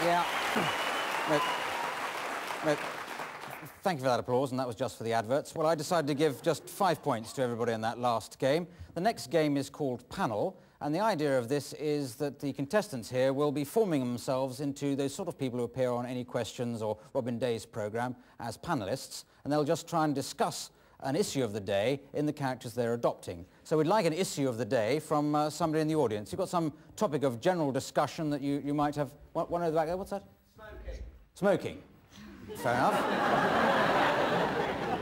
Yeah. No, thank you for that applause, and that was just for the adverts. Well, I decided to give just 5 points to everybody in that last game. The next game is called Panel, and the idea of this is that the contestants here will be forming themselves into those sort of people who appear on Any Questions or Robin Day's programme as panellists, and they'll just try and discuss an issue of the day in the characters they're adopting. So we'd like an issue of the day from somebody in the audience. You've got some topic of general discussion that you might have. One over the back there, what's that? Smoking. Smoking. Fair enough.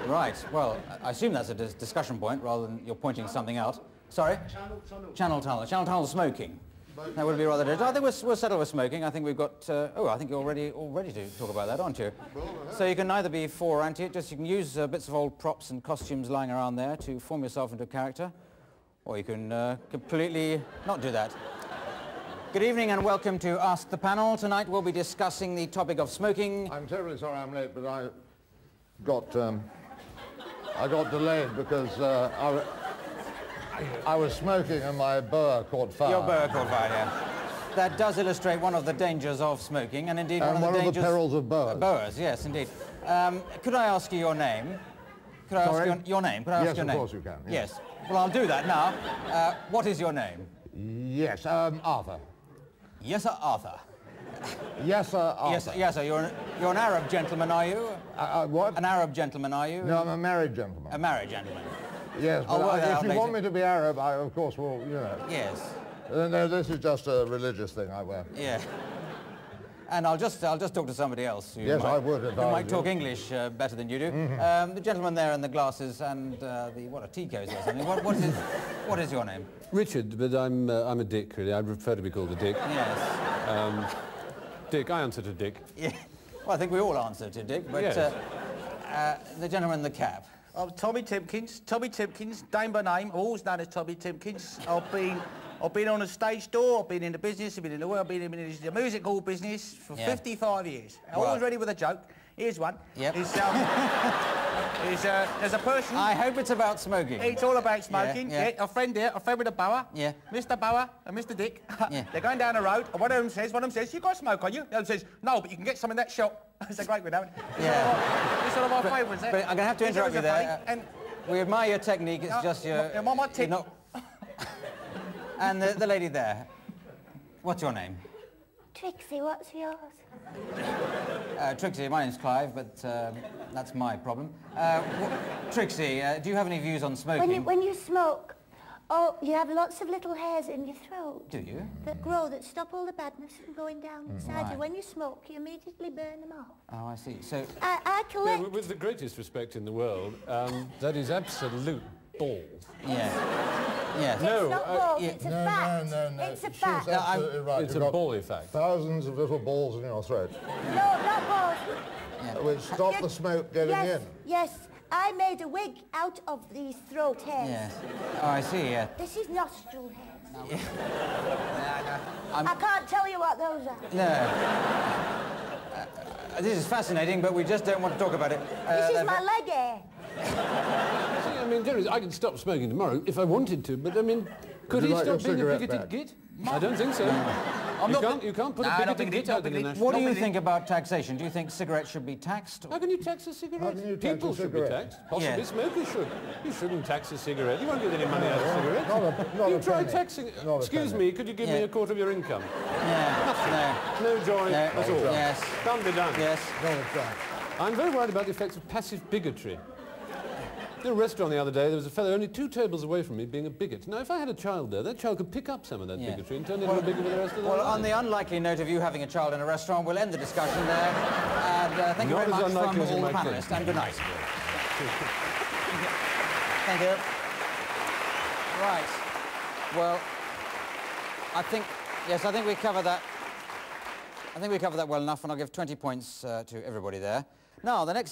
Right, well, I assume that's a discussion point rather than you're pointing something out. Sorry? Channel tunnel. Channel tunnel smoking. That would be rather difficult. I think we'll settle with smoking. I think we've got... oh, I think you're all ready to talk about that, aren't you? So you can neither be for or anti it, just you can use bits of old props and costumes lying around there to form yourself into a character, or you can completely not do that. Good evening and welcome to Ask the Panel. Tonight we'll be discussing the topic of smoking. I'm terribly sorry I'm late, but I got delayed because I was smoking and my boa caught fire. Your boa caught fire, yeah. That does illustrate one of the dangers of smoking, and indeed one of the perils of boas. Boas, yes, indeed. Could I ask you your name? Could I ask your name? Could I ask your name? Yes, of course you can. Yes. Well, I'll do that now. What is your name? Yes, Arthur. Yes, sir, Arthur. Yes, sir, Arthur. Yes, sir. You're an Arab gentleman, are you? What? An Arab gentleman, are you? No, I'm a married gentleman. A married gentleman. Yes, but if you want me to be Arab, I, of course, will, you know. Yes. No, this is just a religious thing I wear. Yeah. And I'll just talk to somebody else. Yes, I would. Who might talk English better than you do. The gentleman there in the glasses and what, a tea cozy or something. What is your name? Richard, but I'm a Dick, really. I'd prefer to be called a Dick. Yes. Dick, I answer to Dick. Yeah. Well, I think we all answer to Dick, but yes. The gentleman in the cap. I'm Tommy Timpkins, name by name, I've always known as Tommy Timpkins. I've been on a stage door, I've been in the business, I've been in the world, I've been in the music hall business for 55 years. I'm always ready with a joke. Here's one. Yep. There's a person... I hope it's about smoking. It's all about smoking. Yeah. A friend with a boa. Yeah. Mr. Boa and Mr. Dick. Yeah. They're going down the road, and one of them says, you got smoke, on you? The other says, no, but you can get some in that shop. It's a great one, haven't it? Yeah. It's one of my favourites, But I'm going to have to interrupt you there. We admire your technique, it's just your... My technique. And the lady there, what's your name? Trixie, what's yours? Trixie, my name's Clive, but that's my problem. Trixie, do you have any views on smoking? When you smoke, you have lots of little hairs in your throat. Do you? That grow, that stop all the badness from going down inside Right. you. When you smoke, you immediately burn them off. Oh, I see. So... I collect... Yeah, with the greatest respect in the world, that is absolute balls. Yeah. Yes. It's not balls, it's a fact. No. It's a She's fact. absolutely right. It's You've a got bally fact. thousands of little balls in your throat. No, not balls. Yeah. Which stop the smoke getting in. Yes, I made a wig out of these throat hairs. Yes. Oh, I see, yeah. This is nostril hairs. Yeah. I can't tell you what those are. No. This is fascinating, but we just don't want to talk about it. This is my leg hair. See, I mean, generally, I could stop smoking tomorrow if I wanted to, but I mean, could he stop being a bigoted git? I don't think so. You can't put a bigoted git out in the national... What do you think about taxation? Do you think cigarettes should be taxed? How can you tax a cigarette? How can you tax People a should be cigarette? taxed. Possibly Yeah. smokers should. You shouldn't tax a cigarette. You won't get any money out of cigarettes. Not You a try penny. taxing... Not a Excuse penny. me, could you give me a quarter of your income? Yeah. No joy No. at all. Yes. Can't be done. Yes. I'm very worried about the effects of passive bigotry. In a restaurant the other day, there was a fellow only 2 tables away from me being a bigot. Now, if I had a child there, that child could pick up some of that bigotry and turn into a bigot for the rest of their life. Well, on the unlikely note of you having a child in a restaurant, we'll end the discussion there. And thank you very Not much as from unlikely as all it the might panellists. be. And good night. Thank you. Right. Well, I think we covered that. I think we covered that well enough, and I'll give 20 points to everybody there. Now, the next